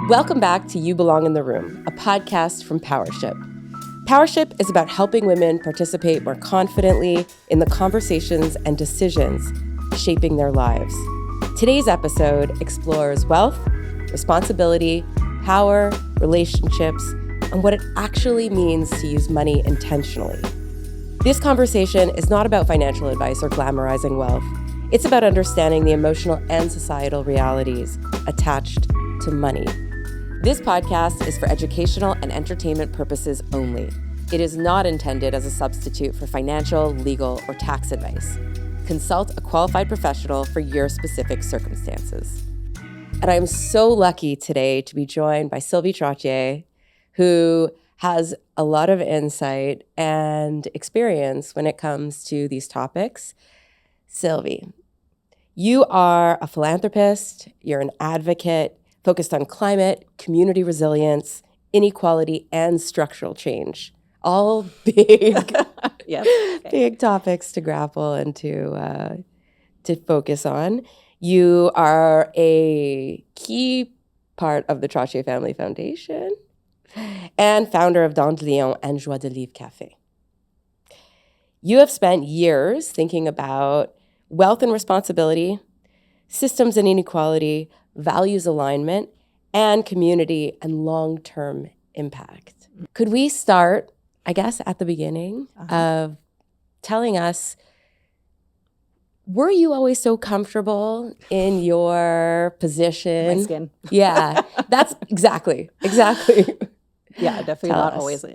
Welcome back to You Belong in the Room, a podcast from Powership. Powership is about helping women participate more confidently in the conversations and decisions shaping their lives. Today's episode explores wealth, responsibility, power, relationships, and what it actually means to use money intentionally. This conversation is not about financial advice or glamorizing wealth. It's about understanding the emotional and societal realities attached to money. This podcast is for educational and entertainment purposes only. It is not intended as a substitute for financial, legal, or tax advice. Consult a qualified professional for your specific circumstances. And I'm so lucky today to be joined by Sylvie Trottier, who has a lot of insight and experience when it comes to these topics. Sylvie, you are a philanthropist, you're an advocate, focused on climate, community resilience, inequality, and structural change. All big, big topics to grapple and to focus on. You are a key part of the Trottier Family Foundation and founder of Dans Lyon and Joie de Vivre Café. You have spent years thinking about wealth and responsibility, systems and inequality, values alignment, and community and long-term impact. Could we start, I guess, at the beginning of telling us, were you always so comfortable in your position? My skin. Yeah, that's exactly. Yeah, definitely Tell not us. always,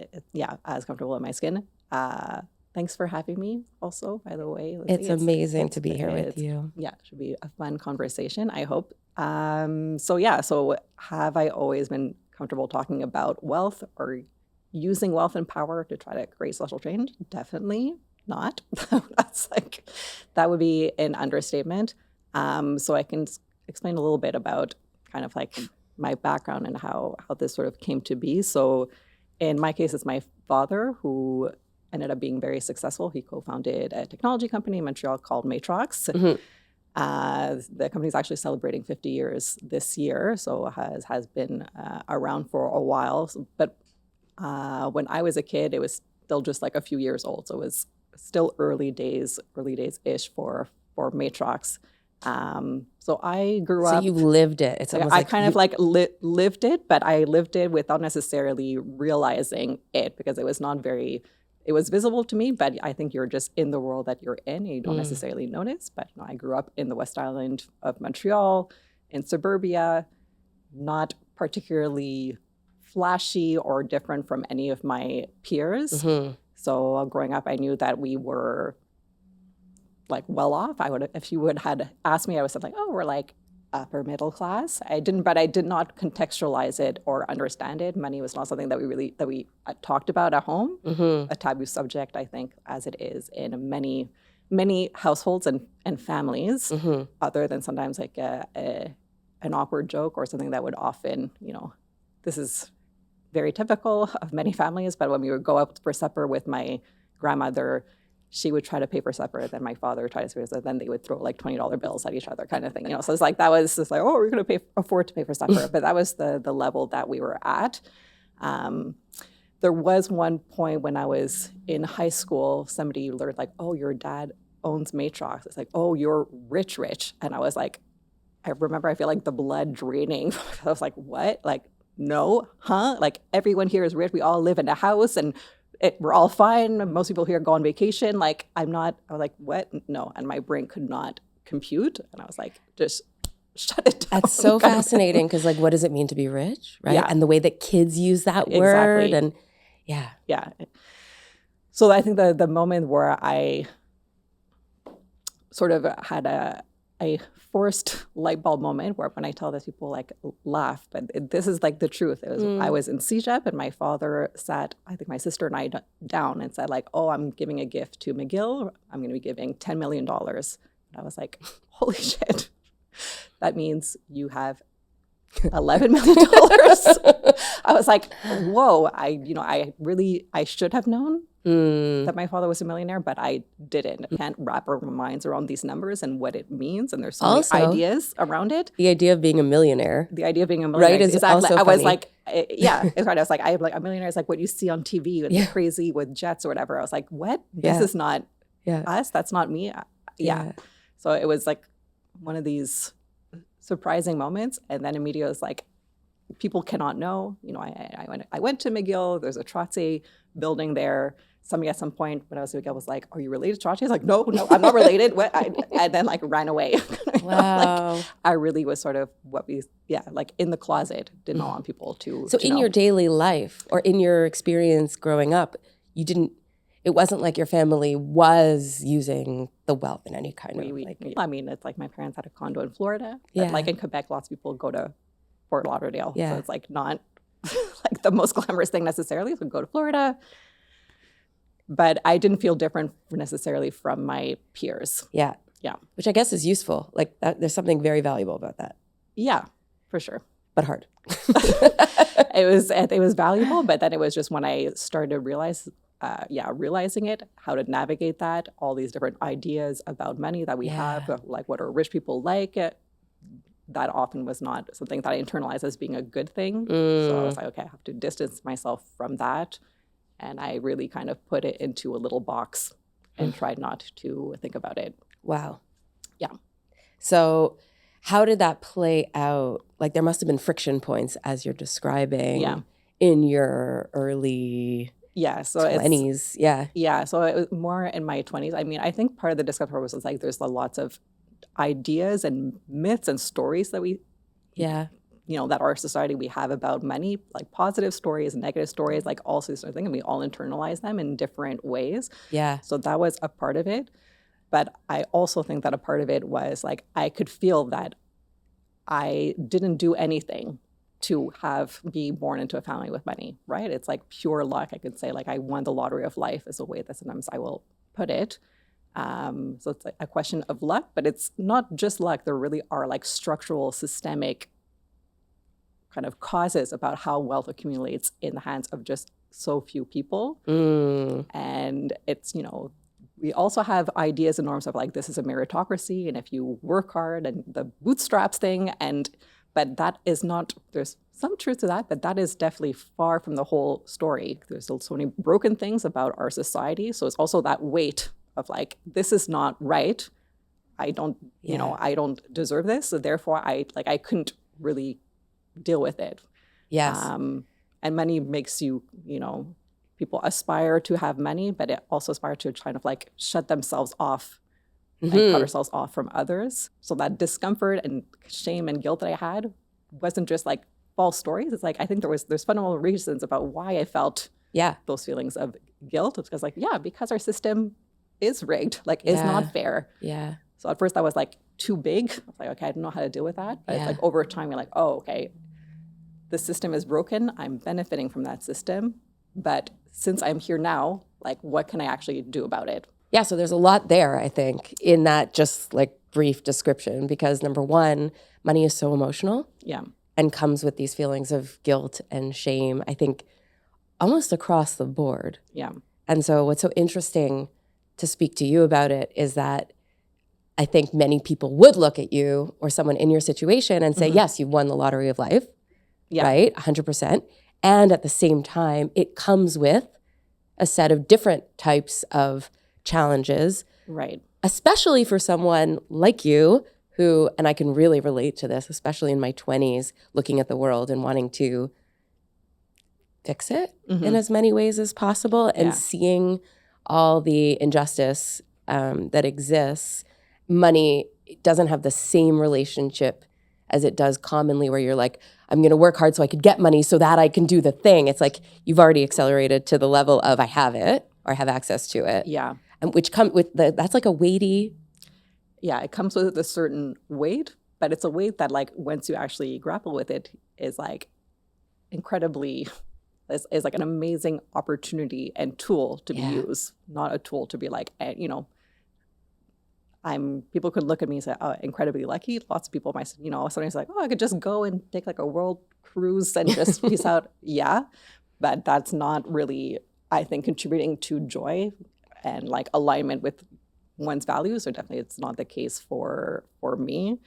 as comfortable in my skin. Thanks for having me also, by the way. Lindsay. It's amazing to be here with you. Yeah, it should be a fun conversation, I hope. So have I always been comfortable talking about wealth or using wealth and power to try to create social change? Definitely not. That would be an understatement. So I can explain a little bit about kind of like my background and how this sort of came to be. So in my case, it's my father who ended up being very successful. He co-founded a technology company in Montreal called Matrox. Mm-hmm. The company is actually celebrating 50 years this year, so has been around for a while. But when I was a kid, it was still just like a few years old, so it was still early days-ish for Matrox. So I grew up. So you lived it. It's almost I kind of lived it, but I lived it without necessarily realizing it because it was not very. It was visible to me, but I think you're just in the world that you're in and you don't necessarily notice. But I grew up in the West Island of Montreal, in suburbia, not particularly flashy or different from any of my peers. Mm-hmm. So growing up, I knew that we were like well off. If you had asked me, I would say like, oh, we're like upper middle class. I did not contextualize it or understand it. Money was not something that we talked about at home. Mm-hmm. A taboo subject, I think, as it is in many households and families. Mm-hmm. Other than sometimes like an awkward joke or something that would often, this is very typical of many families. But when we would go out for supper with my grandmother, she would try to pay for supper, then my father would try to pay for supper, then they would throw like $20 bills at each other kind of thing. So it's like, that was just like, oh, we're going to afford to pay for supper. But that was the level that we were at. There was one point when I was in high school, somebody learned like, oh, your dad owns Matrox. It's like, oh, you're rich. And I was like, I remember I feel like the blood draining. I was like, what? Like, no, huh? Like everyone here is rich. We all live in a house and we're all fine. Most people here go on vacation. Like, I was like, what? No. And my brain could not compute. And I was like, just shut it down. That's so fascinating because, like, what does it mean to be rich, right? Yeah. And the way that kids use that word. And yeah. So I think the moment where I sort of had a forced light bulb moment where when I tell this, people like laugh, but this is like the truth. It was I was in CEGEP and my father sat, I think my sister and I down and said like, oh, I'm giving a gift to McGill. I'm going to be giving $10 million. And I was like, holy shit. That means you have $11 million. I I was like, whoa, I should have known that my father was a millionaire, but I didn't. I can't wrap our minds around these numbers and what it means. And there's so Also, many ideas around it. The idea of being a millionaire. The idea of being a millionaire. Right, is exactly. also I was funny. like, yeah, it's right. I was like, a millionaire is like what you see on TV with the crazy with jets or whatever. I was like, what? This is not us. That's not me. Yeah. So it was like one of these surprising moments. And then immediately I was like, people cannot know. I went to McGill. There's a Trottier building there. Somebody at some point when I was at McGill was like, "Are you related to Trottier?" I was like, "No, I'm not related." What? And then like ran away. Wow. Like, I really was sort of like in the closet. Did not want people to. So to in know. your daily life or in your experience growing up, it wasn't like your family was using the wealth in any kind of I mean, it's like my parents had a condo in Florida. But like in Quebec, lots of people go to Fort Lauderdale. Yeah. So it's like not like the most glamorous thing necessarily. So go to Florida. But I didn't feel different necessarily from my peers. Yeah. Yeah. Which I guess is useful. Like there's something very valuable about that. Yeah, for sure. But hard. It was valuable, but then it was just when I started to realizing it, how to navigate that, all these different ideas about money that we have, like what are rich people like. That often was not something that I internalized as being a good thing. So I was like, okay, I have to distance myself from that. And I really kind of put it into a little box and tried not to think about it. Wow. Yeah. So how did that play out? Like there must have been friction points as you're describing in your early 20s. Yeah. So it was more in my 20s. I mean, I think part of the discomfort was like there's lots of ideas and myths and stories that that our society we have about money, like positive stories, negative stories, like all sorts of things, and we all internalize them in different ways. Yeah. So that was a part of it. But I also think that a part of it was like I could feel that I didn't do anything to be born into a family with money, right? It's like pure luck. I could say like I won the lottery of life is a way that sometimes I will put it. So it's like a question of luck, but it's not just luck. There really are like structural, systemic kind of causes about how wealth accumulates in the hands of just so few people. And it's, we also have ideas and norms of like, this is a meritocracy. And if you work hard and the bootstraps thing, but that is not, there's some truth to that, but that is definitely far from the whole story. There's so many broken things about our society. So it's also that weight of like, this is not right. I don't, I don't deserve this. So therefore I couldn't really deal with it. Yes. And money makes you, people aspire to have money, but it also aspire to kind of like shut themselves off and cut ourselves off from others. So that discomfort and shame and guilt that I had wasn't just like false stories. It's like, I think there's fundamental reasons about why I felt those feelings of guilt. It's because our system is rigged, like is not fair. Yeah. So at first that was like too big. I was like, okay, I don't know how to deal with that. But it's like over time, you're like, oh, okay, the system is broken. I'm benefiting from that system. But since I'm here now, like, what can I actually do about it? Yeah, so there's a lot there, I think, in that just like brief description, because number one, money is so emotional and comes with these feelings of guilt and shame, I think, almost across the board. Yeah. And so what's so interesting to speak to you about it is that I think many people would look at you or someone in your situation and say, yes, you've won the lottery of life, right? 100%. And at the same time, it comes with a set of different types of challenges. Right. Especially for someone like you who, and I can really relate to this, especially in my 20s, looking at the world and wanting to fix it in as many ways as possible and seeing all the injustice that exists. Money doesn't have the same relationship as it does commonly where you're like, I'm going to work hard so I could get money so that I can do the thing. It's like you've already accelerated to the level of I have it or I have access to it. Yeah. And which come with that's like a weighty. Yeah, it comes with a certain weight, but it's a weight that like once you actually grapple with it is like incredibly, is like an amazing opportunity and tool to be used, not a tool to be like, people could look at me and say, oh, incredibly lucky. Lots of people might, somebody's like, oh, I could just go and take like a world cruise and just peace out. Yeah, but that's not really, I think, contributing to joy and like alignment with one's values. So definitely it's not the case for me.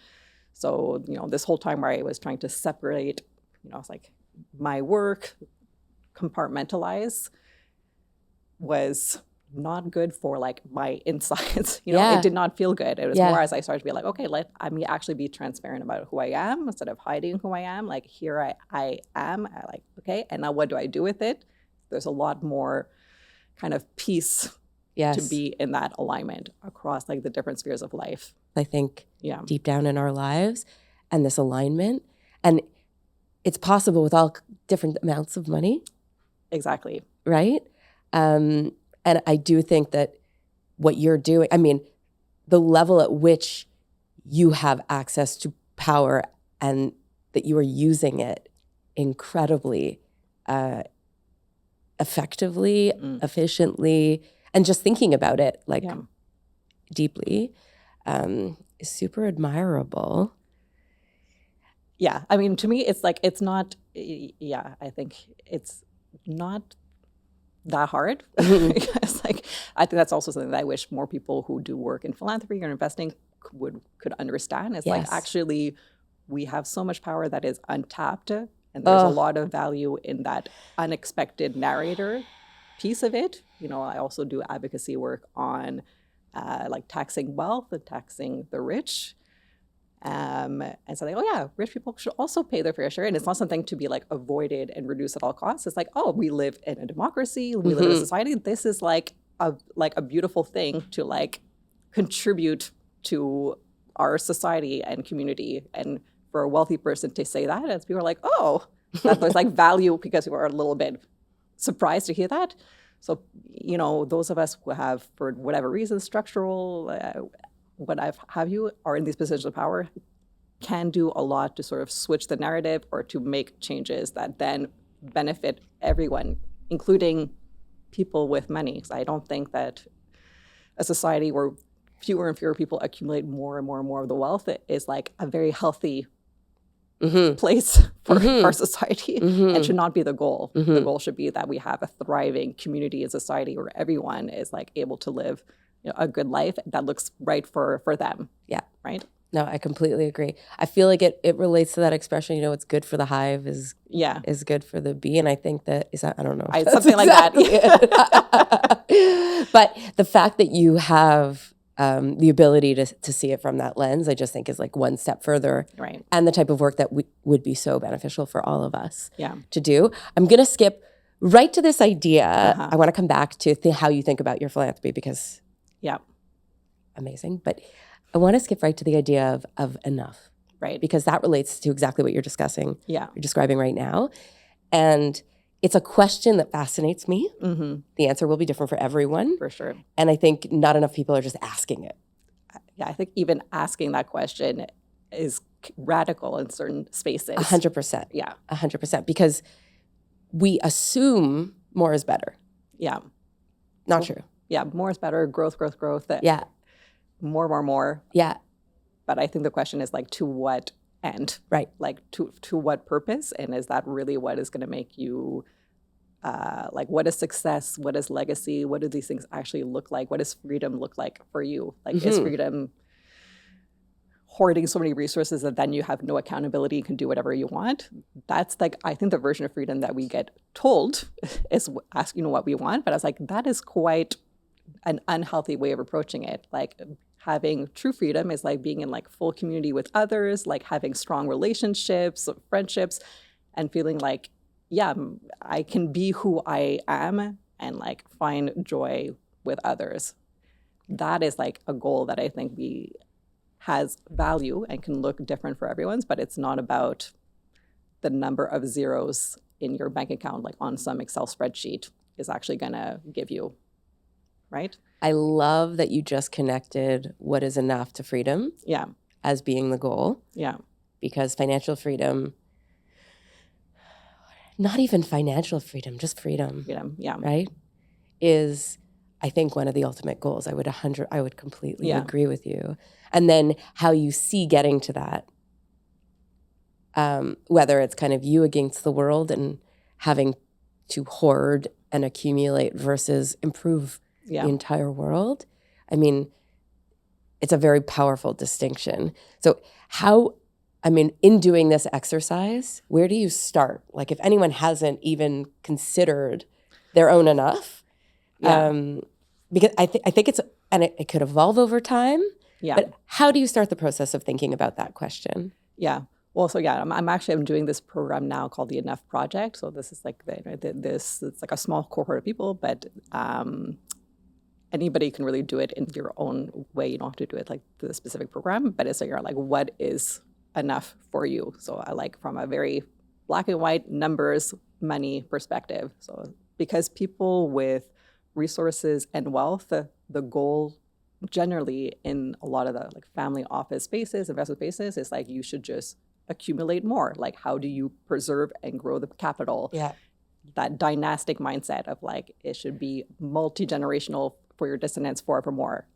So, this whole time where I was trying to separate, it's like my work, compartmentalize, was not good for like my insides. It did not feel good. It was more as I started to be like, okay, let me actually be transparent about who I am instead of hiding who I am. Like, here I am. I like, okay, and now what do I do with it? There's a lot more kind of peace to be in that alignment across like the different spheres of life. I think deep down in our lives, and this alignment, and it's possible with all different amounts of money. Exactly. Right? And I do think that what you're doing, I mean, the level at which you have access to power and that you are using it incredibly effectively, efficiently, and just thinking about it like deeply is super admirable. Yeah. I mean, to me, it's like, it's not, I think it's not that hard. It's like, I think that's also something that I wish more people who do work in philanthropy or investing could understand. It's like, actually, we have so much power that is untapped, and there's a lot of value in that unexpected narrator piece of it. I also do advocacy work on like taxing wealth and taxing the rich. And so they, rich people should also pay their fair share. And it's not something to be like avoided and reduced at all costs. It's like, we live in a democracy. We live in a society. This is like a beautiful thing to like contribute to our society and community. And for a wealthy person to say that, as people are like, that there's like value, because we are a little bit surprised to hear that. So, those of us who have, for whatever reason, structural, have you, are in these positions of power, can do a lot to sort of switch the narrative or to make changes that then benefit everyone, including people with money. Because I don't think that a society where fewer and fewer people accumulate more and more and more of the wealth is like a very healthy place for our society, and should not be the goal. The goal should be that we have a thriving community and society where everyone is like able to live a good life that looks right for them. Yeah. Right? No, I completely agree. I feel like it relates to that expression, what's good for the hive is good for the bee. And I think that, I don't know. Something like that. But the fact that you have the ability to see it from that lens, I just think is like one step further. Right. And the type of work that would be so beneficial for all of us to do. I'm going to skip right to this idea. I want to come back to how you think about your philanthropy, because amazing. But I want to skip right to the idea of enough. Right. Because that relates to exactly what you're discussing. Yeah. You're describing right now. And it's a question that fascinates me. The answer will be different for everyone. For sure. And I think not enough people are just asking it. Yeah, I think even asking that question is radical in certain spaces. 100%. Yeah. 100%. Because we assume more is better. Yeah. Not true. Yeah, more is better. Growth. Yeah. More. Yeah. But I think the question is like, to what end? Right. Like to what purpose? And is that really what is going to make you, like, what is success? What is legacy? What do these things actually look like? What does freedom look like for you? Like, is freedom hoarding so many resources that then you have no accountability and can do whatever you want? That's like, I think the version of freedom that we get told is asking what we want. But I was like, that is quite an unhealthy way of approaching it. Like, having true freedom is like being in like full community with others, like having strong relationships, friendships, and feeling like, I can be who I am and like find joy with others. That is like a goal that I think has value and can look different for everyone's, but it's not about the number of zeros in your bank account, like on some Excel spreadsheet, is actually going to give you. Right? I love that you just connected what is enough to freedom as being the goal. Yeah. Because financial freedom, not even financial freedom, just freedom. Freedom, yeah. Right? Is I think, one of the ultimate goals. I would completely agree with you. And then how you see getting to that, whether it's kind of you against the world and having to hoard and accumulate versus improve the entire world. I mean, it's a very powerful distinction. So in doing this exercise, where do you start? Like, if anyone hasn't even considered their own enough, because I think it's, and it could evolve over time, but how do you start the process of thinking about that question? Yeah. Well, so I'm doing this program now called the Enough Project. So this is like it's like a small cohort of people, but anybody can really do it in your own way. You don't have to do it like the specific program, but it's like what is enough for you. So I like from a very black and white numbers, money perspective. So because people with resources and wealth, the goal generally in a lot of the like family office spaces, investment spaces, is like you should just accumulate more. Like, how do you preserve and grow the capital? Yeah. That dynastic mindset of like it should be multi-generational for your descendants forevermore.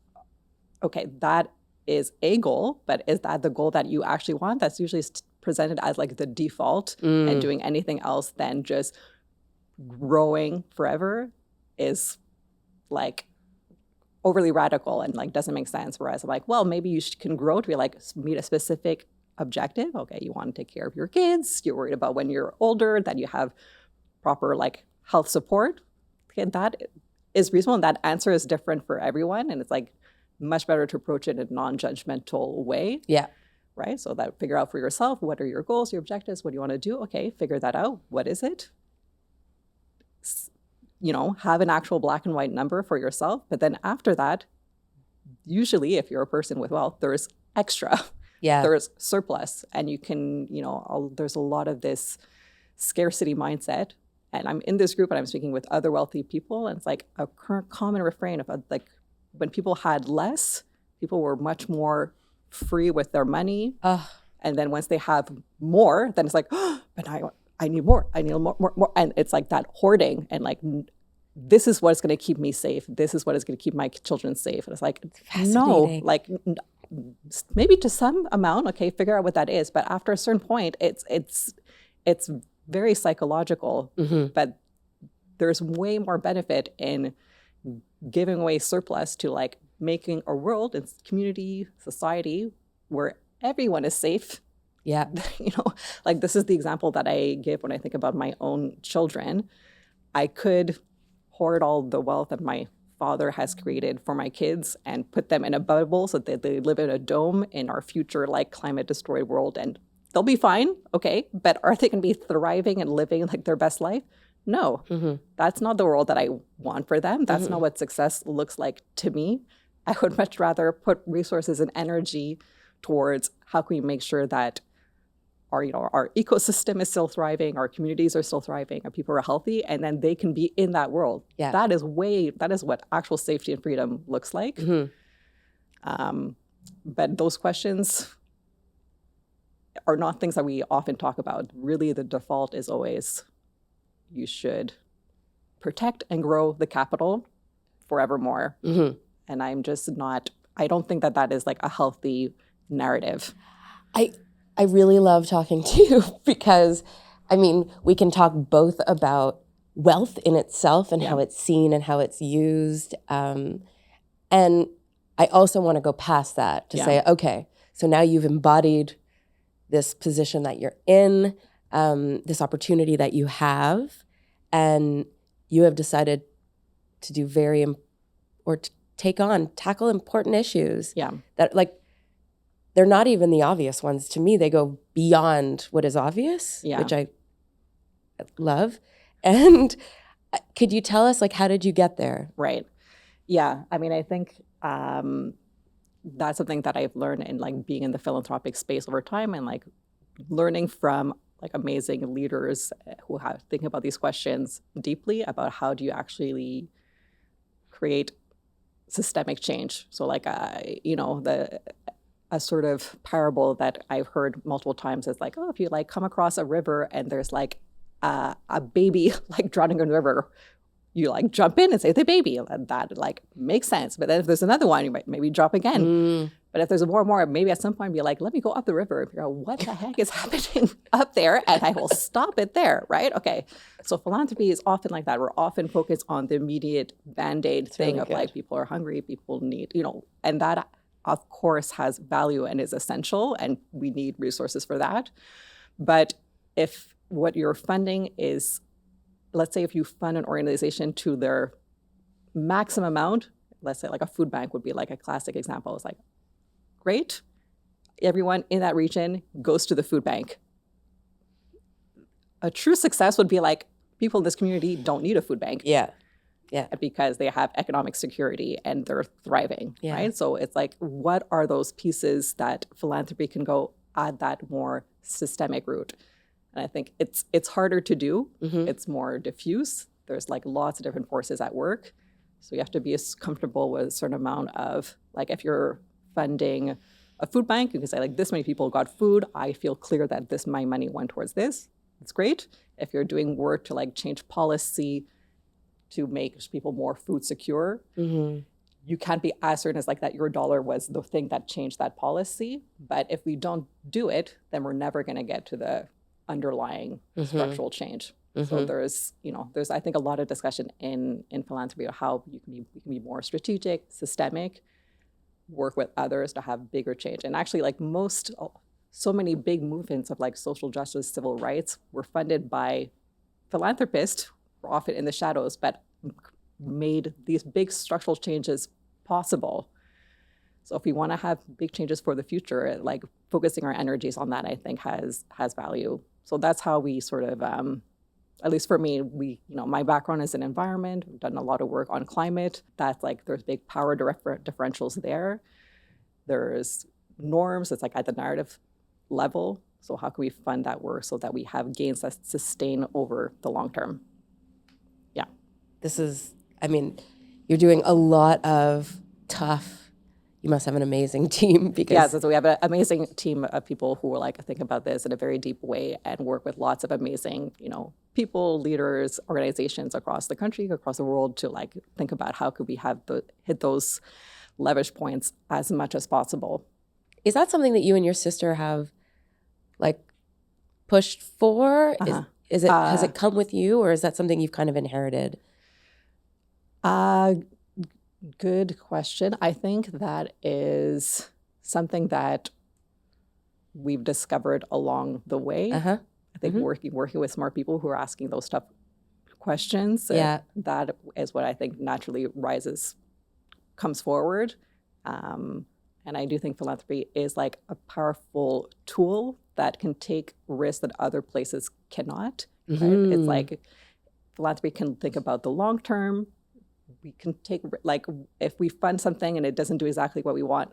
Okay, that is a goal, but is that the goal that you actually want? That's usually presented as like the default, and doing anything else than just growing forever is like overly radical and like doesn't make sense. Whereas I'm like, well, maybe you can grow to be like meet a specific objective. Okay, you want to take care of your kids. You're worried about when you're older that you have proper like health support. Okay, that is reasonable, and that answer is different for everyone. And it's like much better to approach it in a non-judgmental way. Yeah. Right. So that figure out for yourself, what are your goals, your objectives, what do you want to do? Okay, figure that out. What is it? Have an actual black and white number for yourself. But then after that, usually if you're a person with wealth, there's extra. Yeah. There's surplus. And you can, there's a lot of this scarcity mindset. And I'm in this group and I'm speaking with other wealthy people. And it's like a current common refrain of like when people had less, people were much more free with their money. And then once they have more, then it's like, oh, but I need more. I need more. And it's like that hoarding and like, this is what's going to keep me safe. This is what is going to keep my children safe. And it's like, no, like maybe to some amount, okay, figure out what that is. But after a certain point, it's very psychological, but there's way more benefit in giving away surplus to like making a world and community, society where everyone is safe. Yeah. Like this is the example that I give when I think about my own children. I could hoard all the wealth that my father has created for my kids and put them in a bubble so that they live in a dome in our future like climate destroyed world, and they'll be fine, okay? But are they going to be thriving and living like their best life? No, that's not the world that I want for them. That's not what success looks like to me. I would much rather put resources and energy towards how can we make sure that our ecosystem is still thriving, our communities are still thriving, and people are healthy, and then they can be in that world. Yeah. That is what actual safety and freedom looks like. But those questions are not things that we often talk about. Really, the default is always you should protect and grow the capital forevermore. And I'm just not, I don't think that is like a healthy narrative. I really love talking to you because, we can talk both about wealth in itself and how it's seen and how it's used. And I also want to go past that to say, okay, so now you've embodied this position that you're in, this opportunity that you have, and you have decided to do tackle important issues that like, they're not even the obvious ones. To me, they go beyond what is obvious, which I love. And could you tell us, like, how did you get there? Right. Yeah. I think that's something that I've learned in like being in the philanthropic space over time and like learning from like amazing leaders who have thinking about these questions deeply about how do you actually create systemic change. So like, a sort of parable that I've heard multiple times is like, oh, if you like come across a river and there's like a baby like drowning in the river, you like jump in and save the baby. And that like makes sense. But then if there's another one, you might maybe drop again. But if there's more and more, maybe at some point be like, let me go up the river and figure out what the heck is happening up there, and I will stop it there, right? Okay. So philanthropy is often like that. We're often focused on the immediate Band-Aid thing of like, people are hungry, people need, and that of course has value and is essential, and we need resources for that. But if what you're funding is, let's say if you fund an organization to their maximum amount, let's say like a food bank would be like a classic example. It's like, great, everyone in that region goes to the food bank. A true success would be like, people in this community don't need a food bank. Yeah. Because they have economic security and they're thriving, right? So it's like, what are those pieces that philanthropy can go at that more systemic route? And I think it's harder to do. It's more diffuse. There's like lots of different forces at work. So you have to be as comfortable with a certain amount of, like, if you're funding a food bank, you can say like, this many people got food. I feel clear that my money went towards this. It's great. If you're doing work to like change policy to make people more food secure, you can't be as certain as like that your dollar was the thing that changed that policy. But if we don't do it, then we're never going to get to the underlying structural change. So there's I think a lot of discussion in philanthropy of how you can be more strategic, systemic, work with others to have bigger change. And actually, like so many big movements of like social justice, civil rights were funded by philanthropists, often in the shadows, but made these big structural changes possible. So if we want to have big changes for the future, like focusing our energies on that, I think has value. So that's how we sort of, at least for me, my background is in environment. We've done a lot of work on climate. That's like, there's big power differentials there. There's norms. It's like at the narrative level. So how can we fund that work so that we have gains that sustain over the long term? Yeah. You're doing a lot of tough. You must have an amazing team because so we have an amazing team of people who like think about this in a very deep way and work with lots of amazing, people, leaders, organizations across the country, across the world to like think about how could we have hit those leverage points as much as possible. Is that something that you and your sister have like pushed for? Is it has it come with you, or is that something you've kind of inherited? Good question. I think that is something that we've discovered along the way. I think working with smart people who are asking those tough questions, that is what I think naturally comes forward. And I do think philanthropy is like a powerful tool that can take risks that other places cannot. Right? It's like philanthropy can think about the long term. We can take, like, if we fund something and it doesn't do exactly what we want,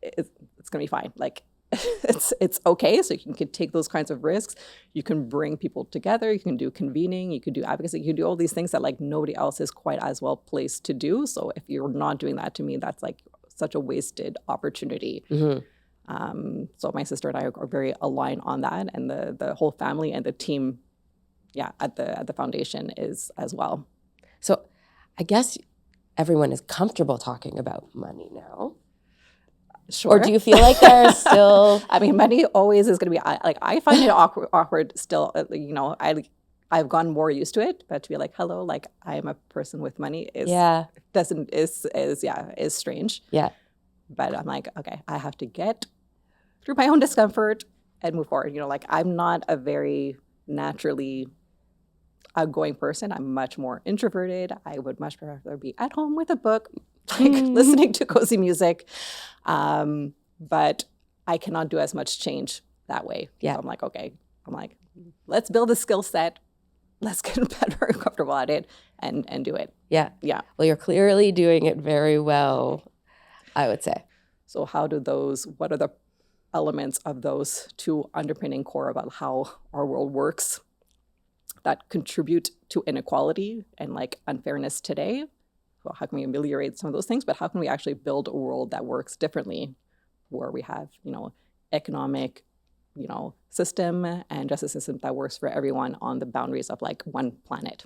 it's going to be fine. Like, it's okay. So you can take those kinds of risks. You can bring people together. You can do convening. You can do advocacy. You can do all these things that like nobody else is quite as well placed to do. So if you're not doing that, to me, that's like such a wasted opportunity. So my sister and I are very aligned on that, and the whole family and the team, at the foundation is as well. So I guess everyone is comfortable talking about money now. Sure. Or do you feel like there's still... I mean, money always is going to be, like, I find it awkward still. I've gotten more used to it, but to be like, hello, like, I am a person with money is strange. Yeah. But I'm like, okay, I have to get through my own discomfort and move forward. Like, I'm not a very naturally outgoing person. I'm much more introverted. I would much rather be at home with a book, like listening to cozy music. But I cannot do as much change that way. Yeah. So I'm like, let's build a skill set. Let's get better and comfortable at it and do it. Yeah. Yeah. Well, you're clearly doing it very well, I would say. So what are the elements of those two underpinning core about how our world works that contribute to inequality and like unfairness today? Well, how can we ameliorate some of those things? But how can we actually build a world that works differently, where we have, economic, system and justice system that works for everyone on the boundaries of like one planet?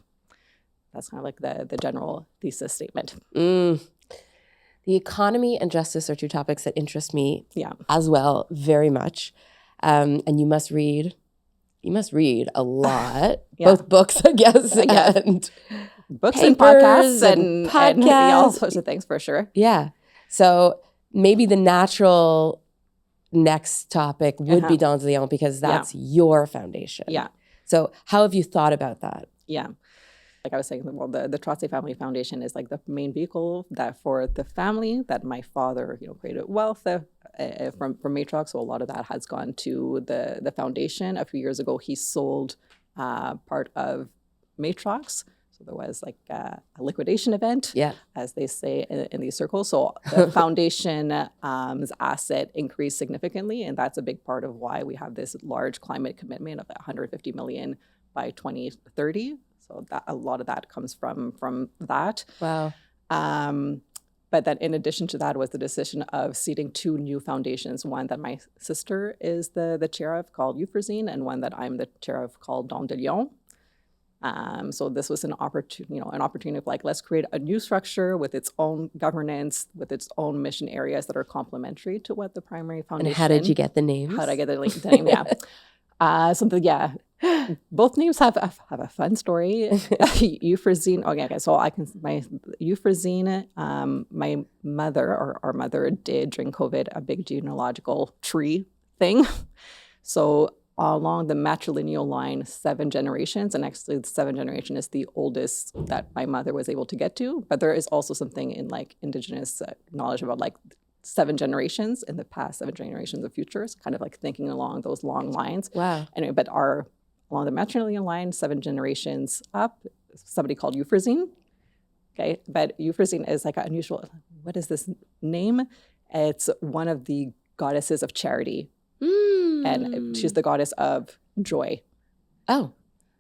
that's kind of like the general thesis statement. The economy and justice are two topics that interest me Yeah. as well, very much. And you must read a lot, both books, I guess, and books papers and podcasts and podcasts. all sorts of things for sure. Yeah. So maybe the natural next topic would be Don de Leon, because that's your foundation. Yeah. So how have you thought about that? Yeah. Like I was saying, well, the Trottier Family Foundation is like the main vehicle that for the family that my father, created wealth from Matrox. So a lot of that has gone to the foundation. A few years ago, he sold part of Matrox. So there was like a liquidation event, as they say in these circles. So the foundation's asset increased significantly, and that's a big part of why we have this large climate commitment of 150 million by 2030. So that a lot of that comes from that. Wow. But then in addition to that was the decision of seeding two new foundations, one that my sister is the chair of called Euphrazine, and one that I'm the chair of called Don de Leon. So this was an opportunity of like, let's create a new structure with its own governance, with its own mission areas that are complementary to what the primary foundation. And how did you get the names? How did I get the name? Both names have a fun story. Euphrazine. Okay. So my Euphrazine. My mother or our mother did during COVID a big genealogical tree thing. So along the matrilineal line, 7 generations, and actually the 7th generation is the oldest that my mother was able to get to. But there is also something in like indigenous knowledge about like 7 generations in the past, 7 generations of futures, kind of like thinking along those long lines. Wow. Anyway, but along the matrilineal line, 7 generations up, somebody called Euphrazine. Okay, but Euphrazine is like an unusual, what is this name? It's one of the goddesses of charity. And she's the goddess of joy. Oh.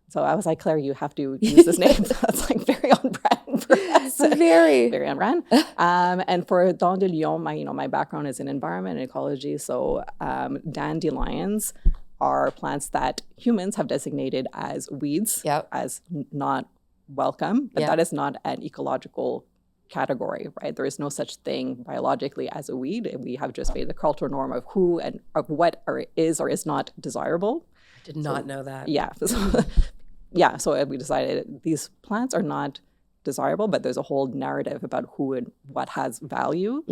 So I was like, Claire, you have to use this name. That's like very on brand for us. Very on brand. And for Don de Leon, my background is in environment and ecology. So dandelions are plants that humans have designated as weeds, as not welcome, but that is not an ecological category, right? There is no such thing biologically as a weed. We have just made the cultural norm of who and of what is or is not desirable. I did not know that. Yeah. So we decided these plants are not desirable, but there's a whole narrative about who and what has value.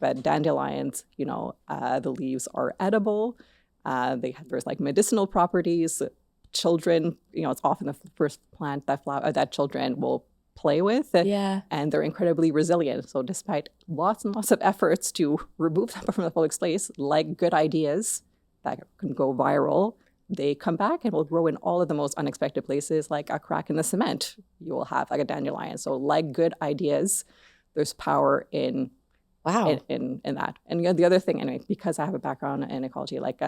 But dandelions, the leaves are edible. There's like medicinal properties. Children, it's often the first plant that children will play with, and they're incredibly resilient. So despite lots and lots of efforts to remove them from the public space, like good ideas that can go viral, they come back and will grow in all of the most unexpected places, like a crack in the cement. You will have like a dandelion. So like good ideas, there's power in that. And the other thing, anyway, because I have a background in ecology, like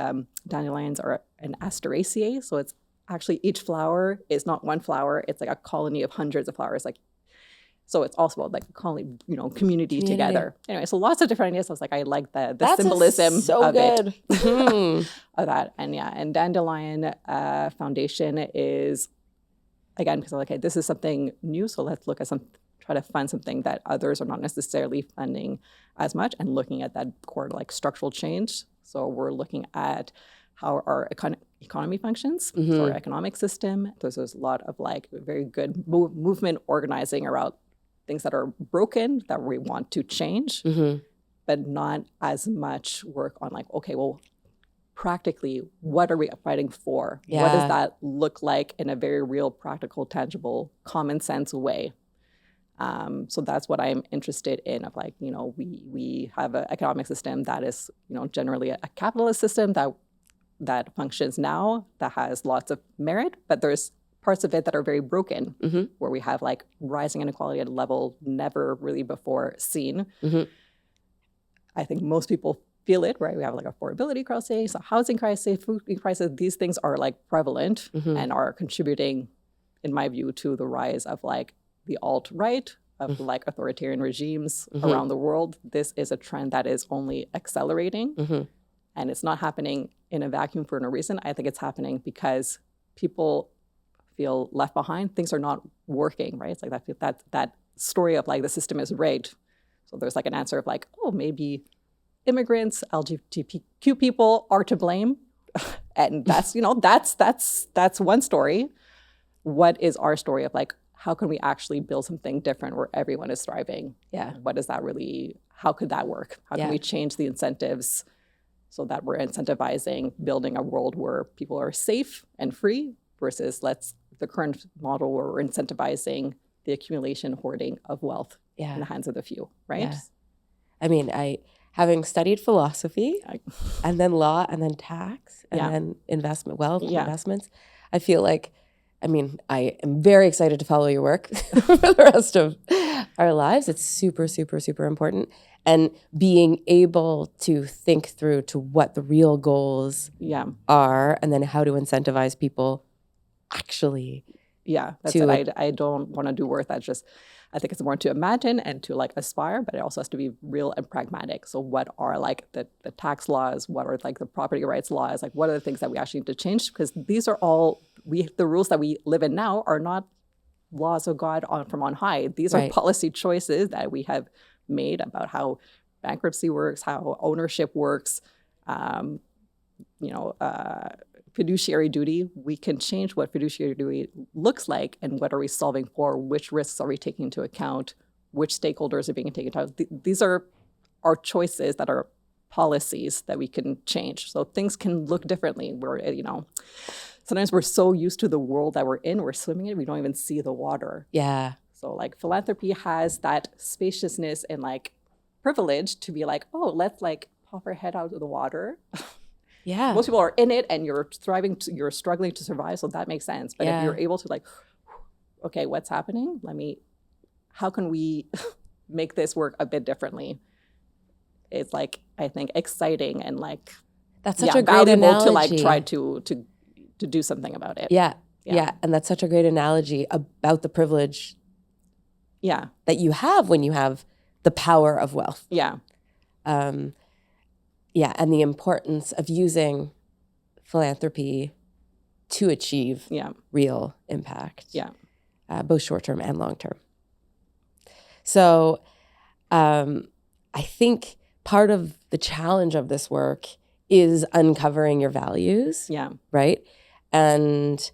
dandelions are an asteraceae. So it's actually each flower is not one flower. It's like a colony of hundreds of flowers. So it's also about like calling, community together. Anyway, so lots of different ideas. I was like, I like the symbolism of it. Of that. And Dandelion Foundation is, again, because I'm like, okay, this is something new. So let's look at try to fund something that others are not necessarily funding as much, and looking at that core like structural change. So we're looking at how our economy functions, so our economic system. There's a lot of like very good movement organizing around things that are broken that we want to change, but not as much work on like, okay, well, practically, what are we fighting for? What does that look like in a very real, practical, tangible, common sense way? So that's what I'm interested in. Of like, we have an economic system that is, generally a capitalist system that functions now, that has lots of merit, but there's parts of it that are very broken, where we have like rising inequality at a level never really before seen. I think most people feel it, right? We have like affordability crisis, a housing crisis, food crisis. These things are like prevalent and are contributing, in my view, to the rise of like the alt-right, of like authoritarian regimes around the world. This is a trend that is only accelerating. And it's not happening in a vacuum for no reason. I think it's happening because people feel left behind, things are not working, right? It's like that story of like the system is rigged. So there's like an answer of like, oh, maybe immigrants, LGBTQ people are to blame. And that's, that's one story. What is our story of like, how can we actually build something different where everyone is thriving? Yeah. What does that really, how could that work? How can we change the incentives so that we're incentivizing building a world where people are safe and free versus the current model where we're incentivizing the accumulation, hoarding of wealth in the hands of the few, right? Yeah. I mean, having studied philosophy and then law and then tax and then investments, I feel like, I am very excited to follow your work for the rest of our lives. It's super, super, super important. And being able to think through to what the real goals are and then how to incentivize people actually. Yeah, that's it. I don't want to do work that's just, I think it's important to imagine and to like aspire, but it also has to be real and pragmatic. So what are like the tax laws? What are like the property rights laws? Like what are the things that we actually need to change? Because these are all, the rules that we live in now are not laws of God from on high. These are policy choices that we have made about how bankruptcy works, how ownership works, fiduciary duty. We can change what fiduciary duty looks like and what are we solving for, which risks are we taking into account, which stakeholders are being taken into account. These are our choices that are policies that we can change. So things can look differently. Sometimes we're so used to the world that we're in, we're swimming in, we don't even see the water. Yeah. So like philanthropy has that spaciousness and like privilege to be like, oh, let's like pop our head out of the water. Yeah. Most people are in it and you're you're struggling to survive. So that makes sense. But if you're able to like, okay, what's happening? How can we make this work a bit differently? It's like, I think exciting and like, that's such a great analogy to like try to do something about it. Yeah. And that's such a great analogy about the privilege that you have when you have the power of wealth. Yeah. And the importance of using philanthropy to achieve real impact. Yeah. Both short-term and long-term. So I think part of the challenge of this work is uncovering your values. Yeah. Right? And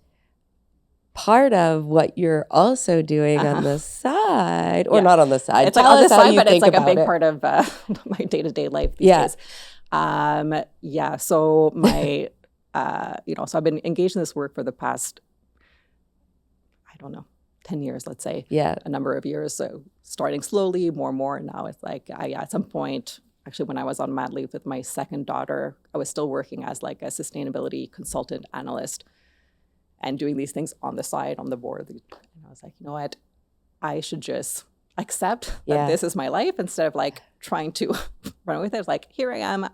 part of what you're also doing on the side, or not on the side. It's like on the side, but it's like a big part of my day-to-day life these days. So my, so I've been engaged in this work for the past, 10 years, let's say. Yeah. A number of years. So starting slowly, more and more. Now it's like, at some point, actually when I was on mat leave with my second daughter, I was still working as like a sustainability consultant analyst and doing these things on the side, on the board. And I was like, you know what? I should just accept that this is my life instead of like trying to run with it. It's like, here I am.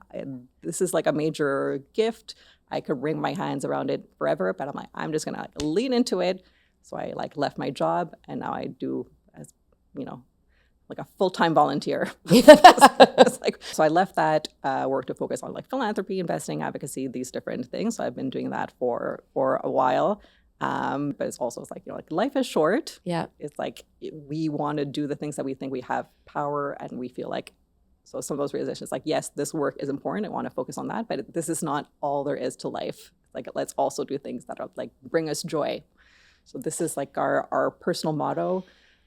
This is like a major gift. I could wring my hands around it forever, but I'm like, I'm just going to like lean into it. So I like left my job and now I do as, like a full-time volunteer. So I left that work to focus on like philanthropy, investing, advocacy, these different things. So I've been doing that for a while. But it's also like life is short. Yeah. It's like we want to do the things that we think we have power and we feel like, so some of those realizations like, yes, this work is important. I want to focus on that, but this is not all there is to life. Like let's also do things that are like bring us joy. So this is like our personal motto,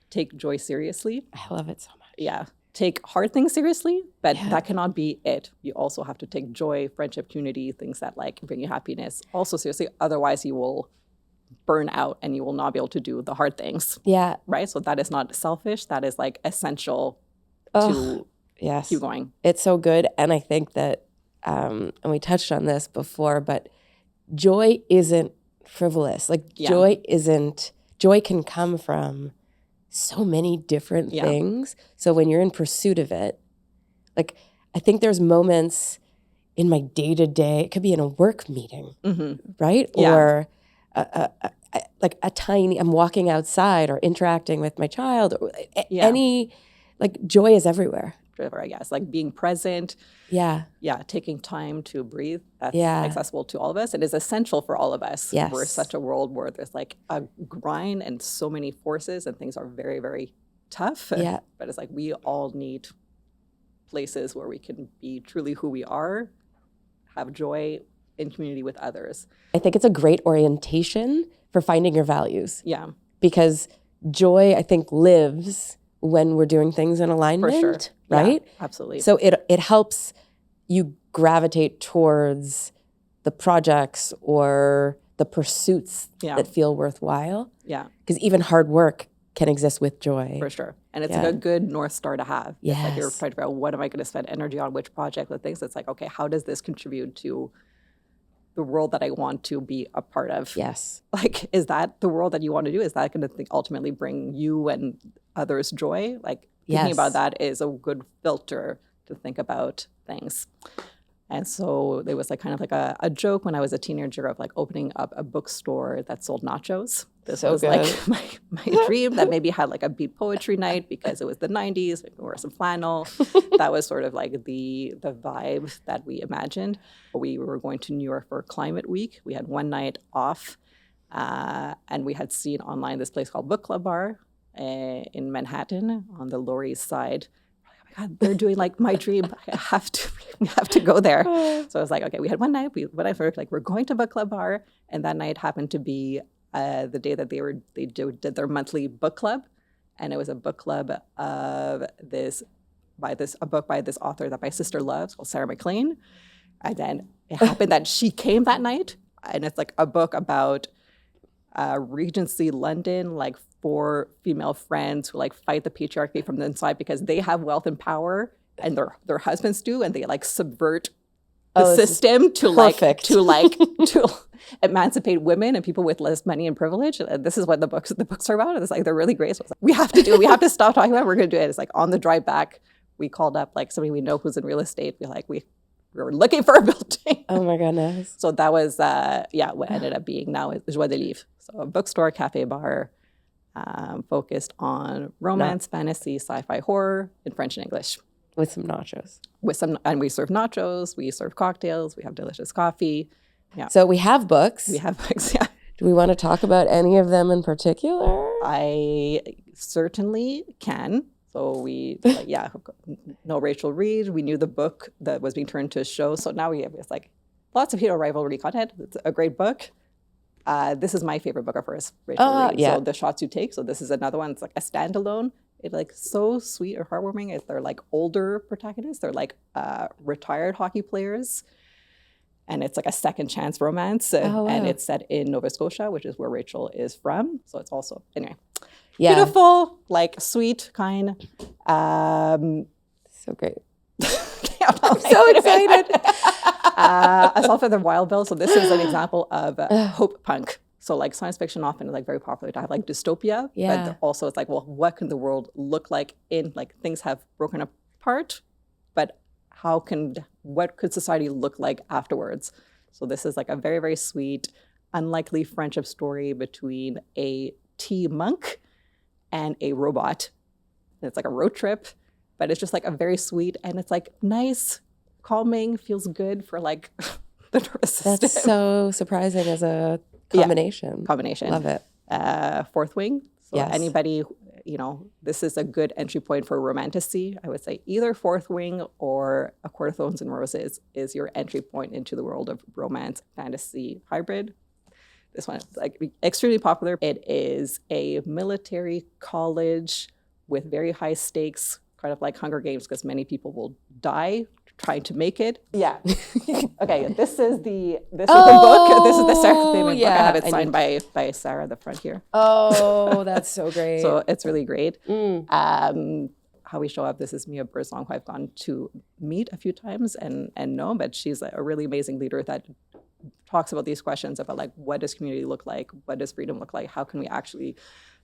take joy seriously. I love it so much. Yeah. Take hard things seriously, but that cannot be it. You also have to take joy, friendship, community, things that like bring you happiness also seriously. Otherwise you will burn out and you will not be able to do the hard things. Yeah. Right? So that is not selfish. That is like essential to keep going. It's so good. And I think that, and we touched on this before, but joy isn't frivolous. Like joy can come from so many different things. So when you're in pursuit of it, like I think there's moments in my day-to-day, it could be in a work meeting, right? Yeah. Or like I'm walking outside or interacting with my child or any, like joy is everywhere. driver, I guess, like being present. Yeah. Yeah, taking time to breathe. That's Yeah. accessible to all of us. It is essential for all of us. Yes. We're such a world where there's like a grind and so many forces and things are very, very tough. Yeah. But it's like we all need places where we can be truly who we are, have joy in community with others. I think it's a great orientation for finding your values. Yeah. Because joy, I think, lives when we're doing things in alignment, For sure. right? Yeah, absolutely. So it helps you gravitate towards the projects or the pursuits that feel worthwhile. Yeah. Because even hard work can exist with joy. For sure. And it's like a good North Star to have. Yes. It's like you're trying to figure out what am I going to spend energy on, which project, with things. It's like, okay, how does this contribute to the world that I want to be a part of? Yes. Like, is that the world that you want to do? Is that going to ultimately bring you and others joy? Like, thinking about that is a good filter to think about things. And so there was like kind of like a joke when I was a teenager of like opening up a bookstore that sold nachos. This was like my dream, that maybe had like a beat poetry night because it was the 90s, we wore some flannel. That was sort of like the vibe that we imagined. We were going to New York for Climate Week. We had one night off, and we had seen online this place called Book Club Bar in Manhattan on the Lower East Side. God, they're doing like my dream. We have to go there. So I was like, okay, we had one night. We're going to Book Club Bar, and that night happened to be the day that they did their monthly book club, and it was a book club of a book by this author that my sister loves called Sarah MacLean. And then it happened that she came that night, and it's like a book about Regency London, like 4 female friends who like fight the patriarchy from the inside because they have wealth and power and their husbands do, and they like subvert the system to emancipate women and people with less money and privilege. And this is what the books are about. And it's like they're really great. So it's like, we have to stop talking about it. We're going to do it. It's like on the drive back, we called up like somebody we know who's in real estate. We were looking for a building. Oh my goodness. So that was what ended up being now is Joie de Livre. So a bookstore, cafe, bar, focused on romance, fantasy, sci-fi, horror in French and English. With some nachos. And we serve nachos, we serve cocktails, we have delicious coffee. Yeah. So we have books. We have books, yeah. Do we want to talk about any of them in particular? I certainly can. So we, know Rachel Reed. We knew the book that was being turned to a show. So now it's like lots of hero rivalry content. It's a great book. This is my favorite book of hers, Rachel Reed. Yeah. So The Shots You Take. So this is another one. It's like a standalone. It's like so sweet or heartwarming. They're like older protagonists. They're like retired hockey players. And it's like a second chance romance. Wow. And it's set in Nova Scotia, which is where Rachel is from. So it's also, anyway. Yeah. Beautiful, like sweet, kind. So great. I'm so excited. Assault of the Wild Bill. So this is an example of hope punk. So like science fiction often is like very popular to have like dystopia. Yeah. But also it's like, well, what can the world look like in like things have broken apart, but what could society look like afterwards? So this is like a very, very sweet, unlikely friendship story between a tea monk and a robot. And it's like a road trip, but it's just like a very sweet, and it's like nice, calming, feels good for like the nervous system. That's so surprising as a combination. Love it. Fourth Wing. So Yes. anybody, this is a good entry point for romantasy. I would say either Fourth Wing or A Court of Thorns and Roses is your entry point into the world of romance, fantasy, hybrid. This one is like extremely popular. It is a military college with very high stakes, kind of like Hunger Games, because many people will die trying to make it. Yeah. Okay, this is the book. This is the Sarah book. I have it signed by Sarah at the front here. Oh, that's so great. So it's really great. How we show up, this is Mia Burzong, who I've gone to meet a few times and know, but she's a really amazing leader that talks about these questions about like, what does community look like? What does freedom look like? How can we actually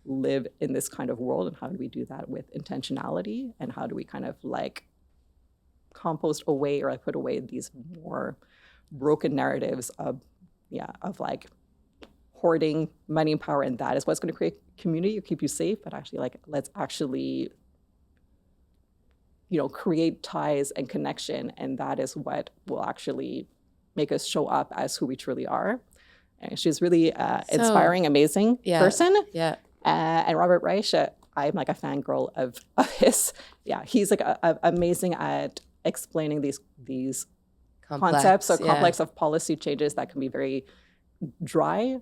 live in this kind of world? And how do we do that with intentionality? And how do we kind of like compost away or like put away these more broken narratives of like hoarding money and power, and that is what's going to create community or keep you safe, but actually like let's actually create ties and connection. And that is what will actually make us show up as who we truly are. And she's really inspiring, amazing person. Yeah. And Robert Reich, I'm like a fangirl of his. Yeah, he's like amazing at explaining these concepts or complex of policy changes that can be very dry,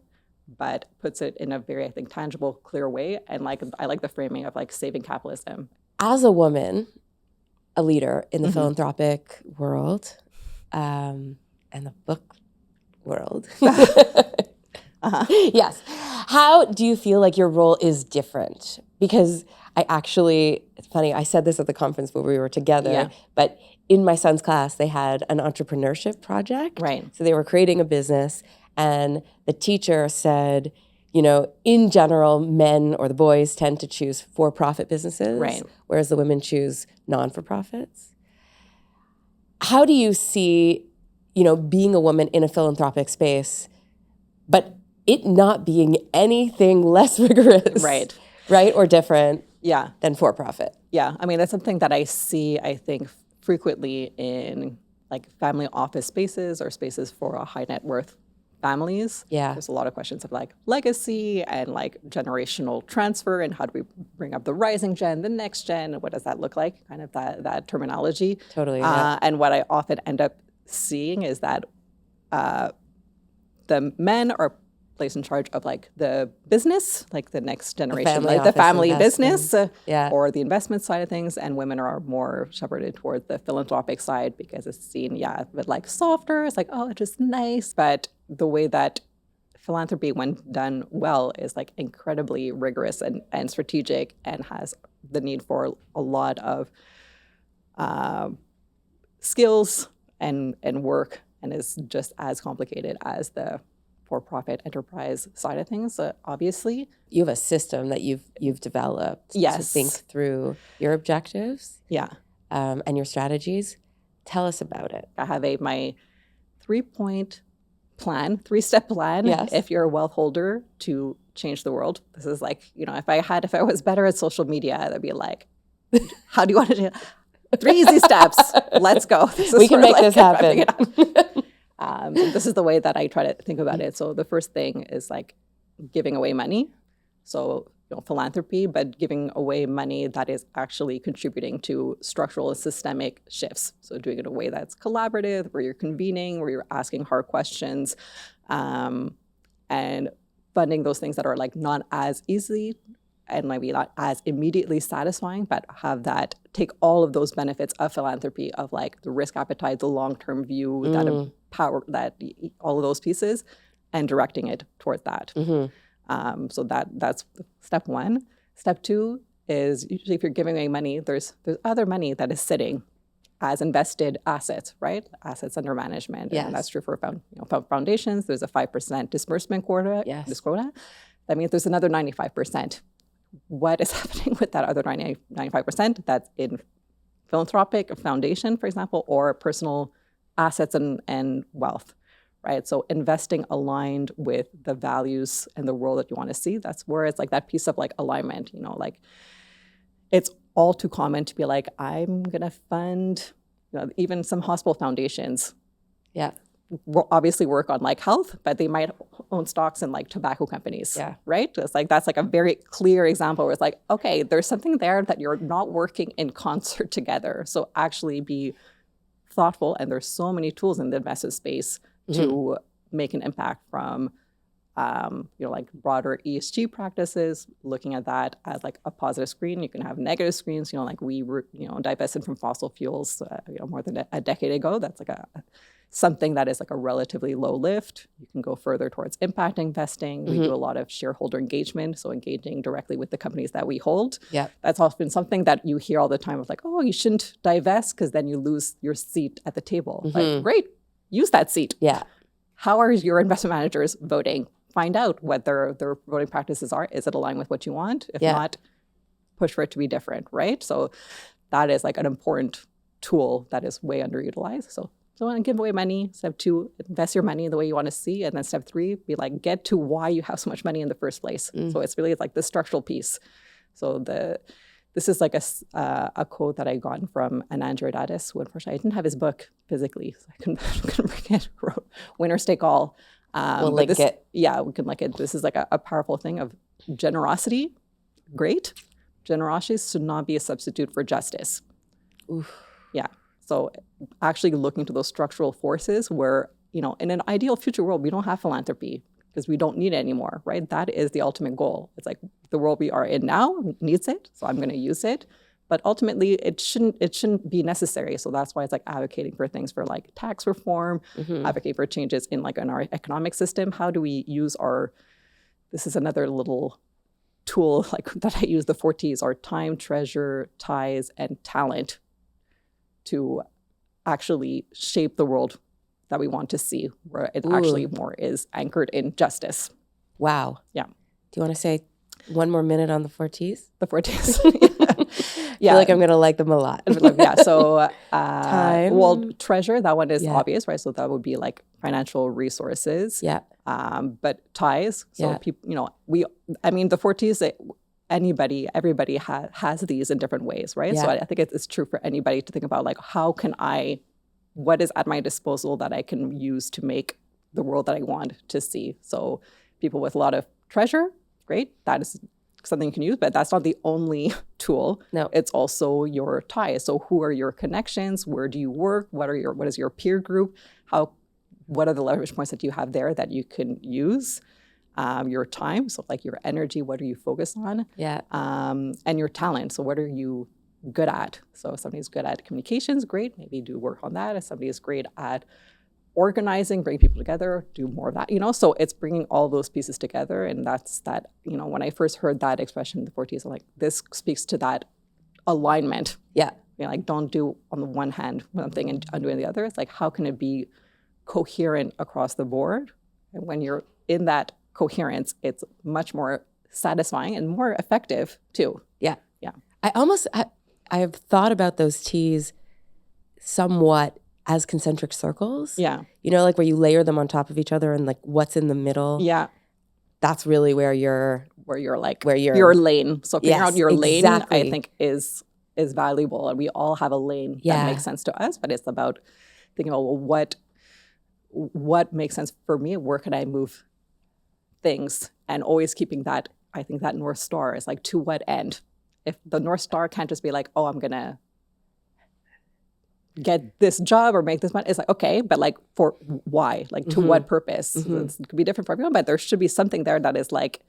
but puts it in a very, I think, tangible, clear way. And like I like the framing of like saving capitalism. As a woman, a leader in the philanthropic world, and the book world. Yes. How do you feel like your role is different? Because it's funny, I said this at the conference where we were together, but in my son's class, they had an entrepreneurship project. Right. So they were creating a business, and the teacher said, in general, men or the boys tend to choose for-profit businesses, right, whereas the women choose non-for-profits. How do you see, being a woman in a philanthropic space, but it not being anything less rigorous, right, or different, yeah, than for-profit? Yeah, I mean, that's something that I see, I think, frequently in like family office spaces or spaces for high net worth families. Yeah. There's a lot of questions of like legacy and like generational transfer and how do we bring up the rising gen, the next gen, and what does that look like? Kind of that terminology. Totally. Yeah. And what I often end up seeing is that the men are placed in charge of like the business, like the next generation, like the family business or the investment side of things, and women are more shepherded toward the philanthropic side because it's seen, but like softer. It's like, oh, it's just nice. But the way that philanthropy, when done well, is like incredibly rigorous and strategic and has the need for a lot of skills and work, and is just as complicated as the for-profit enterprise side of things. Obviously, you have a system that you've developed to think through your objectives, and your strategies. Tell us about it. I have my 3-step plan. If you're a wealth holder, to change the world. This is like, if I was better at social media, I'd be like, how do you want to do? 3 easy steps. Let's go. We can make this happen. This is the way that I try to think about it. So the first thing is like giving away money. So philanthropy, but giving away money that is actually contributing to structural and systemic shifts. So doing it in a way that's collaborative, where you're convening, where you're asking hard questions, and funding those things that are like not as easy and maybe not as immediately satisfying, but take all of those benefits of philanthropy, of like the risk appetite, the long-term view, that empower, that all of those pieces, and directing it toward that. So that's step 1. Step 2 is usually if you're giving away money, there's other money that is sitting as invested assets, right? Assets under management. Yes. And that's true for foundations. There's a 5% disbursement quota. Yes. That means there's another 95%. What is happening with that other 95% that's in philanthropic foundation, for example, or personal assets and wealth, right? So investing aligned with the values and the world that you want to see, that's where it's like that piece of like alignment, like it's all too common to be like, I'm going to fund, even some hospital foundations. Yeah. Obviously work on like health, but they might own stocks in like tobacco companies, right? It's like, that's like a very clear example where it's like, okay, there's something there that you're not working in concert together. So actually be thoughtful. And there's so many tools in the investment space to make an impact, from, like broader ESG practices, looking at that as like a positive screen. You can have negative screens, like we were, divested from fossil fuels, more than a decade ago. That's like something that is like a relatively low lift. You can go further towards impact investing. We do a lot of shareholder engagement, so engaging directly with the companies that we hold. Yeah, that's often something that you hear all the time of like, oh, you shouldn't divest because then you lose your seat at the table. Like, great, use that seat. Yeah. How are your investment managers voting? Find out what their voting practices are. Is it aligned with what you want? If not, push for it to be different, right? So that is like an important tool that is way underutilized. So want to give away money. Step 2, invest your money the way you want to see. And then step 3, be like, get to why you have so much money in the first place. So it's really like the structural piece. So the this is like a quote that I gotten from an androidatus, who unfortunately I didn't have his book physically, so I couldn't bring it. Wrote Winners Take All. We'll link it. Yeah, we can link it. This is like a powerful thing of generosity. Great. Generosity should not be a substitute for justice. Oof. Yeah. So actually looking to those structural forces where, in an ideal future world, we don't have philanthropy because we don't need it anymore, right? That is the ultimate goal. It's like the world we are in now needs it, so I'm going to use it. But ultimately, it shouldn't be necessary. So that's why it's like advocating for things for like tax reform, advocating for changes in our economic system. How do we use this is another little tool that I use, the 4Ts, are time, treasure, ties, and talent, to actually shape the world that we want to see, where it actually more is anchored in justice. Wow. Yeah. Do you want to say one more minute on the 4Ts? The 4Ts. Yeah. I feel like I'm going to like them a lot. Yeah. So, time. Well, treasure, that one is obvious, right? So that would be like financial resources. Yeah. But ties. So people, the 4Ts, everybody has these in different ways, right? Yeah. So I think it's true for anybody to think about like, what is at my disposal that I can use to make the world that I want to see. So people with a lot of treasure, great. That is something you can use, but that's not the only tool. No. It's also your ties. So who are your connections? Where do you work? What is your peer group? What are the leverage points that you have there that you can use? Your time, so like your energy, what are you focused on? Yeah. And your talent, so what are you good at? So if somebody's good at communications, great, maybe do work on that. If somebody is great at organizing, bring people together, do more of that, So it's bringing all those pieces together, and that's that, when I first heard that expression, the 4Ts, I'm like, this speaks to that alignment. Yeah. Like don't do on the one hand one thing and undoing the other. It's like, how can it be coherent across the board? And when you're in that coherence, it's much more satisfying and more effective too. Yeah. Yeah. I have thought about those T's somewhat as concentric circles. Yeah. Like where you layer them on top of each other and like what's in the middle. Yeah. That's really where you're your lane. So figuring out your lane, exactly. I think is valuable. And we all have a lane that makes sense to us, but it's about thinking about, well, what makes sense for me? Where can I move things? And always keeping that, I think that North Star is like, to what end? If the North Star can't just be like, oh, I'm going to get this job or make this money. It's like, okay, but like for why? Like to what purpose? It could be different for everyone, but there should be something there that is like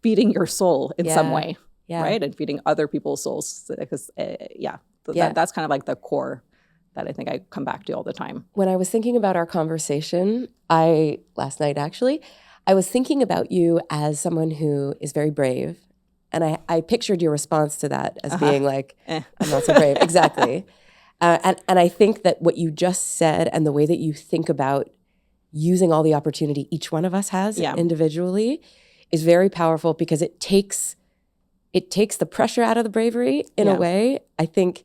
feeding your soul in some way, right? And feeding other people's souls. Because, that's kind of like the core that I think I come back to all the time. When I was thinking about our conversation, last night actually, I was thinking about you as someone who is very brave. And I pictured your response to that as being like, I'm not so brave. Exactly. And I think that what you just said and the way that you think about using all the opportunity each one of us has individually is very powerful, because it takes the pressure out of the bravery in a way. I think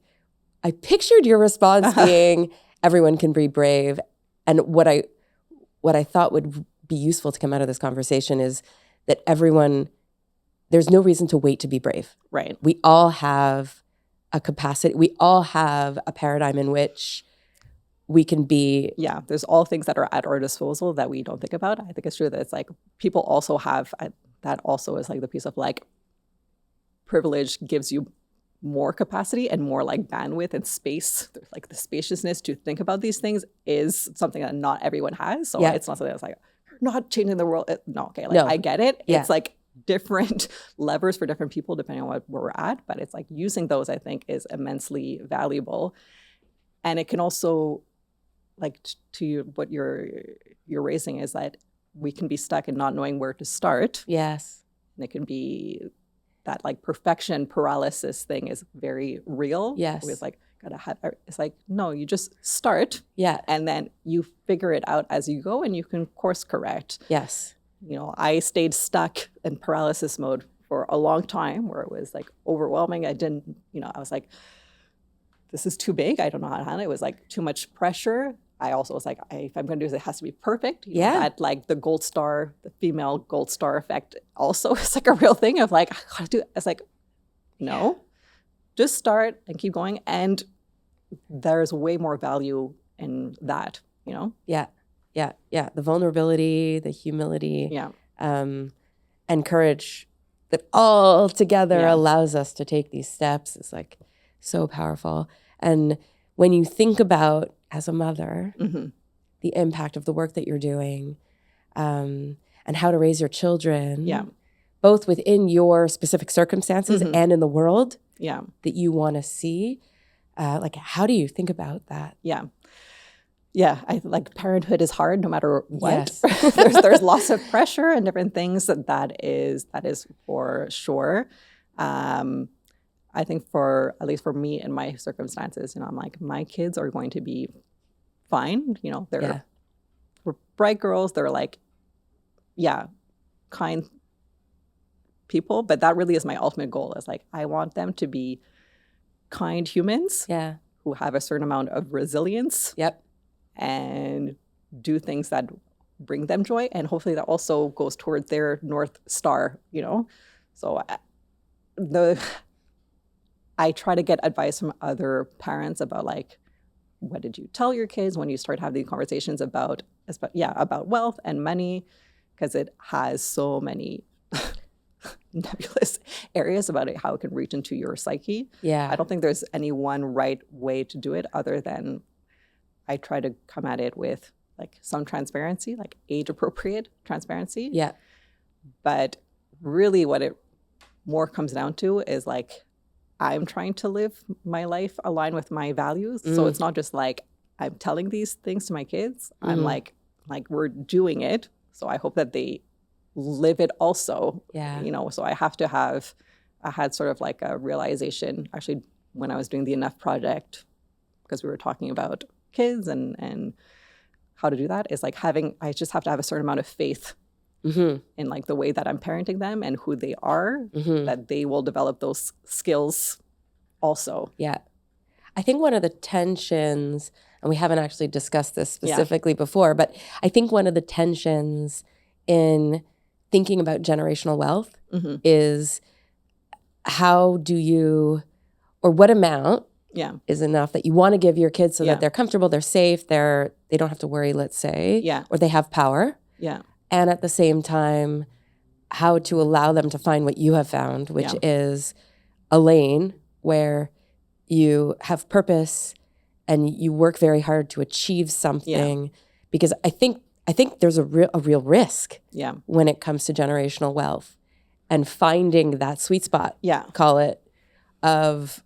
I pictured your response being, everyone can be brave. And what I thought would be useful to come out of this conversation is that there's no reason to wait to be brave. Right. We all have a capacity. We all have a paradigm in which we can be. Yeah, there's all things that are at our disposal that we don't think about. I think it's true that it's like people also have, that also is like the piece of like privilege gives you more capacity and more like bandwidth and space. Like the spaciousness to think about these things is something that not everyone has. So it's not something that's like, not changing the world. I get it. Yeah. It's like different levers for different people depending on where we're at. But it's like using those, I think, is immensely valuable. And it can also, like to what you're raising, is that we can be stuck in not knowing where to start. Yes. And it can be that like perfection paralysis thing is very real. Yes. It's like, it's like, no, you just start. Yeah. And then you figure it out as you go and you can course correct. Yes. I stayed stuck in paralysis mode for a long time where it was like overwhelming. I was like, this is too big. I don't know how to handle it. It was like too much pressure. I also was like, if I'm going to do this, it has to be perfect. That like the gold star, the female gold star effect also is like a real thing of like, I gotta do it. It's like, No, just start and keep going. And there's way more value in that, you know? Yeah. The vulnerability, the humility, Yeah. and courage that all together allows us to take these steps is like so powerful. And when you think about, as a mother, the impact of the work that you're doing, and how to raise your children, both within your specific circumstances and in the world that you want to see, like, how do you think about that? Yeah, I like parenthood is hard no matter what. Yes. There's lots of pressure and different things that is for sure. I think for at least for me and my circumstances, you know, I'm like, my kids are going to be fine. You know, they're bright girls. They're like, kind people. But that really is my ultimate goal. Is like, I want them to be kind humans who have a certain amount of resilience. And do things that bring them joy. And hopefully that also goes towards their North Star, you know? So I try to get advice from other parents about like, what did you tell your kids when you start having these conversations about wealth and money? Because it has so many nebulous areas about it, how it can reach into your psyche. I don't think there's any one right way to do it other than I try to come at it with like some transparency, like age-appropriate transparency. But really what it more comes down to is like, I'm trying to live my life aligned with my values. So it's not just like I'm telling these things to my kids. I'm like we're doing it. So I hope that they live it also. You know, so I had sort of like a realization actually when I was doing the Enough project, because we were talking about kids and how to do that, is like I just have to have a certain amount of faith in like the way that I'm parenting them and who they are, that they will develop those skills also. I think one of the tensions, and we haven't actually discussed this specifically before, but I think one of the tensions in thinking about generational wealth is how do you, or what amount is enough that you want to give your kids so that they're comfortable, they're safe, they don't have to worry, let's say, or they have power. And at the same time, how to allow them to find what you have found, which is a lane where you have purpose and you work very hard to achieve something. Because I think there's a real risk when it comes to generational wealth and finding that sweet spot, call it, of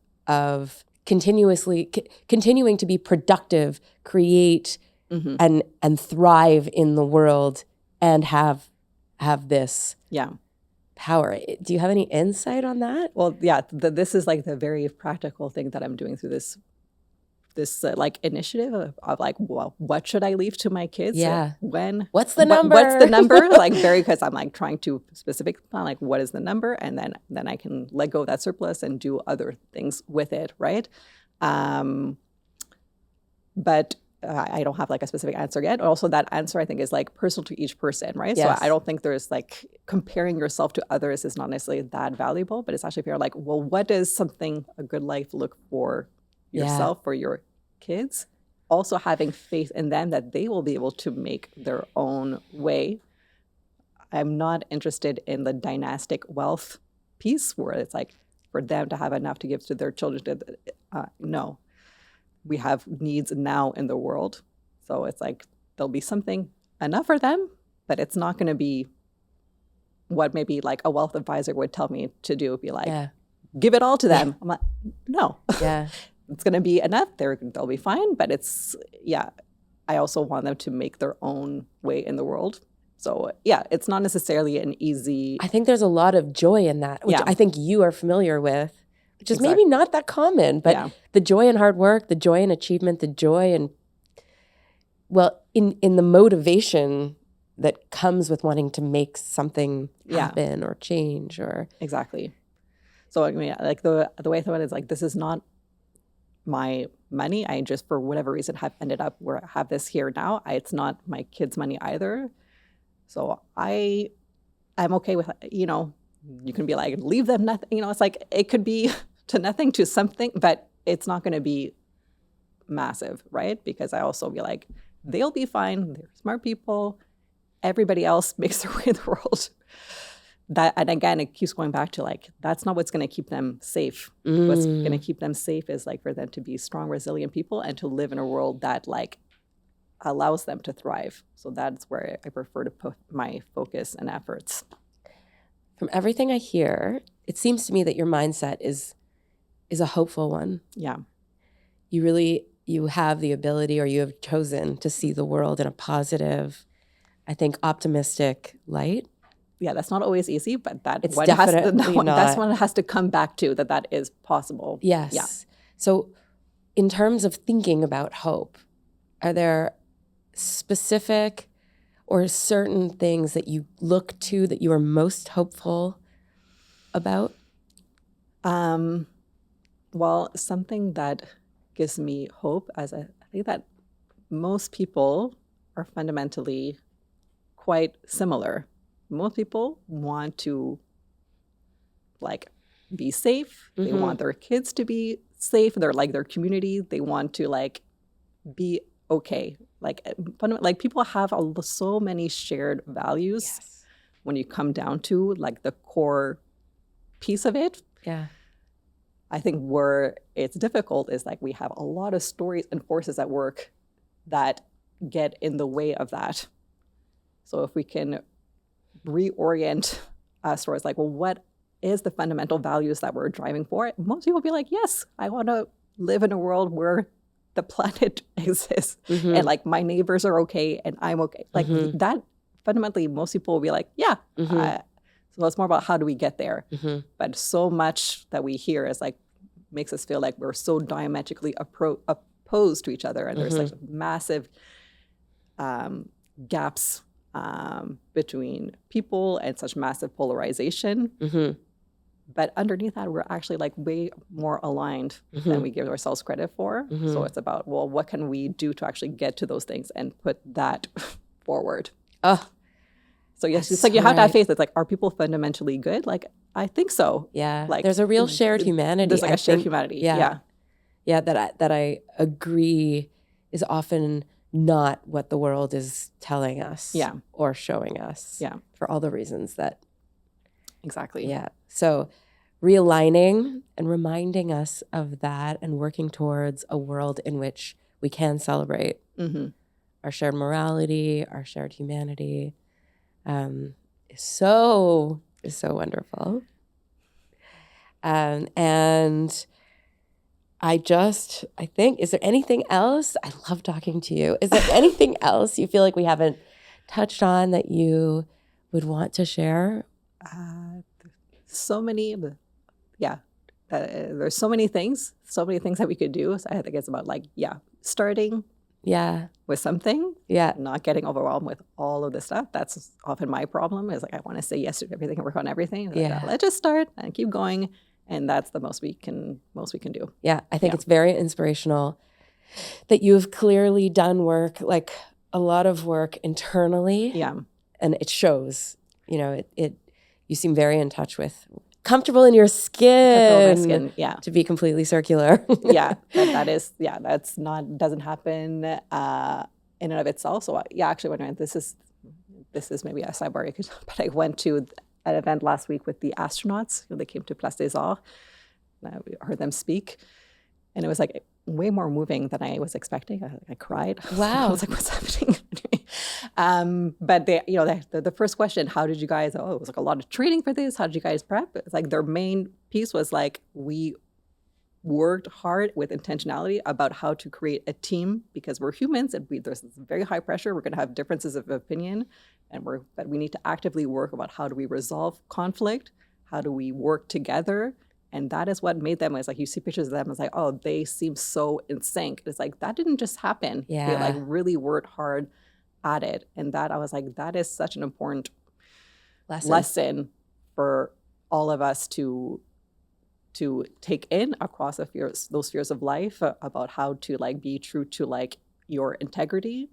continuing to be productive, create and thrive in the world and have this power. Do you have any insight on that? Well, this is like the very practical thing that I'm doing through this like initiative of like, well, what should I leave to my kids? What's the number? What's the number? Like because I'm like trying to specific plan, like what is the number? And then I can let go of that surplus and do other things with it, right? But I don't have like a specific answer yet. Also, that answer I think is like personal to each person, right? So I don't think there's like comparing yourself to others is not necessarily that valuable, but it's actually if you're like, well, what does a good life look for yourself, for your kids? Also having faith in them that they will be able to make their own way. I'm not interested in the dynastic wealth piece where it's like for them to have enough to give to their children. No. We have needs now in the world. So it's like there'll be something enough for them, but it's not going to be what maybe like a wealth advisor would tell me to do. Be like, give it all to them. I'm like, no. It's going to be enough. They'll be fine. But I also want them to make their own way in the world. So it's not necessarily an easy. I think there's a lot of joy in that, which I think you are familiar with. Which is maybe not that common, but the joy in hard work, the joy in achievement, the joy in the motivation that comes with wanting to make something happen or change or exactly. So I mean, like the way I thought is like, this is not my money. I just for whatever reason have ended up where I have this here now. It's not my kids' money either. So I'm okay with you can be like, leave them nothing. You know, it's like it could be to nothing to something, but it's not going to be massive, right? Because I also be like, they'll be fine. They're smart people. Everybody else makes their way in the world. That, and again, it keeps going back to like, that's not what's going to keep them safe. What's going to keep them safe is like for them to be strong, resilient people and to live in a world that like allows them to thrive. So that's where I prefer to put my focus and efforts. From everything I hear, it seems to me that your mindset is a hopeful one. Yeah. You have the ability, or you have chosen to see the world in a positive, I think, optimistic light. Yeah, that's not always easy, but It's definitely not. That's one that has to come back to that is possible. Yes. Yeah. So in terms of thinking about hope, are there specific or certain things that you look to that you are most hopeful about? Well, something that gives me hope, I think that most people are fundamentally quite similar. Most people want to like be safe. They want their kids to be safe. They're like their community. They want to like be okay. Like people have so many shared values. Yes. When you come down to like the core piece of it. Yeah. I think where it's difficult is like we have a lot of stories and forces at work that get in the way of that. So if we can reorient us towards like, well, what is the fundamental values that we're driving for? Most people will be like, yes, I want to live in a world where the planet exists and like my neighbors are okay and I'm okay. Like that fundamentally, most people will be like, yeah. So it's more about how do we get there? But so much that we hear is like, makes us feel like we're so diametrically opposed to each other. And there's like massive gaps between people and such massive polarization. But underneath that, we're actually like way more aligned than we give ourselves credit for. So it's about, well, what can we do to actually get to those things and put that forward? So yes, it's like you have to have faith. It's like, are people fundamentally good? Like, I think so. Yeah. Like there's a real shared humanity. There's like a shared humanity. Yeah. Yeah, that I agree is often not what the world is telling us or showing us. Yeah. For all the reasons that. Exactly. Yeah. So realigning and reminding us of that and working towards a world in which we can celebrate our shared morality, our shared humanity, is so wonderful. And I think, is there anything else? I love talking to you. Is there anything else you feel like we haven't touched on that you would want to share? So many, there's so many things that we could do. So I think it's about like, starting with something, not getting overwhelmed with all of this stuff. That's often my problem is like, I want to say yes to everything and work on everything. Like, let's just start and keep going. And that's the most we can do. Yeah. I think it's very inspirational that you've clearly done work, like a lot of work internally. Yeah. And it shows, you seem very in touch with, comfortable in your skin. To be completely circular. Doesn't happen in and of itself. So actually, this is maybe a sidebar, but I went to an event last week with the astronauts. They came to Place des Arts. And I heard them speak, and it was like way more moving than I was expecting. I cried. Wow. I was like, what's happening? But the first question, how did you guys, it was like a lot of training for this. How did you guys prep? It's like their main piece was like, we worked hard with intentionality about how to create a team because we're humans and there's this very high pressure. We're going to have differences of opinion but we need to actively work about how do we resolve conflict? How do we work together? And that is what made them, it's like you see pictures of them, it's like, oh, they seem so in sync. It's like, that didn't just happen. Yeah. They like really worked hard at it. And that I was like, that is such an important lesson for all of us to take in across those spheres of life about how to like be true to like your integrity,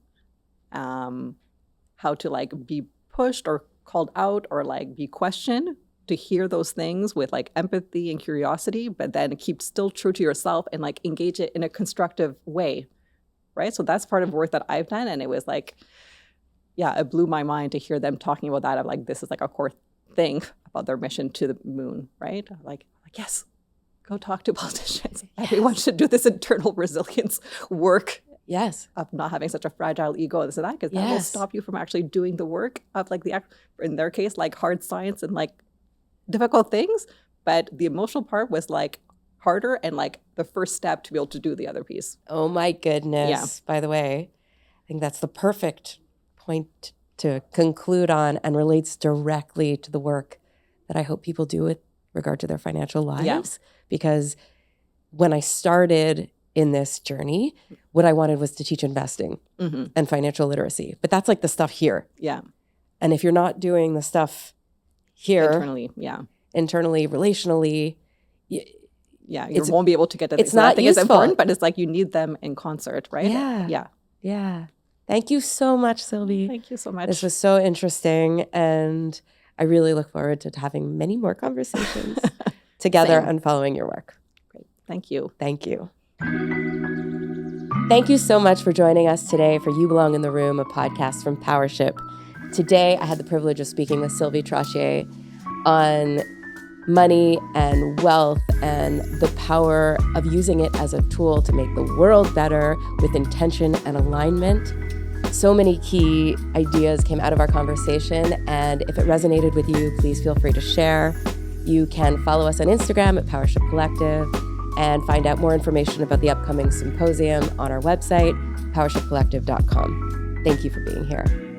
how to like be pushed or called out or like be questioned to hear those things with like empathy and curiosity, but then keep still true to yourself and like engage it in a constructive way, right? So that's part of work that I've done. And it was like, yeah, it blew my mind to hear them talking about that. Of like, this is like a core thing about their mission to the moon, right? Like yes, go talk to politicians. Yes. Everyone should do this internal resilience work. Yes. Of not having such a fragile ego and this and that, because that will stop you from actually doing the work of like in their case, like hard science and like difficult things. But the emotional part was like harder and like the first step to be able to do the other piece. Oh my goodness. Yeah. By the way, I think that's the perfect point to conclude on and relates directly to the work that I hope people do with regard to their financial lives. Yeah. Because when I started in this journey, what I wanted was to teach investing and financial literacy. But that's like the stuff here. Yeah. And if you're not doing the stuff here, internally, relationally, you won't be able to get to it's not useful. It's important, but it's like you need them in concert, right? Yeah. Thank you so much, Sylvie. Thank you so much. This was so interesting, and I really look forward to having many more conversations together and following your work. Great. Thank you. Thank you. Thank you so much for joining us today for You Belong in the Room, a podcast from Powership. Today, I had the privilege of speaking with Sylvie Trottier on money and wealth and the power of using it as a tool to make the world better with intention and alignment. So many key ideas came out of our conversation, and if it resonated with you, please feel free to share. You can follow us on Instagram at Powership Collective and find out more information about the upcoming symposium on our website, powershipcollective.com. Thank you for being here.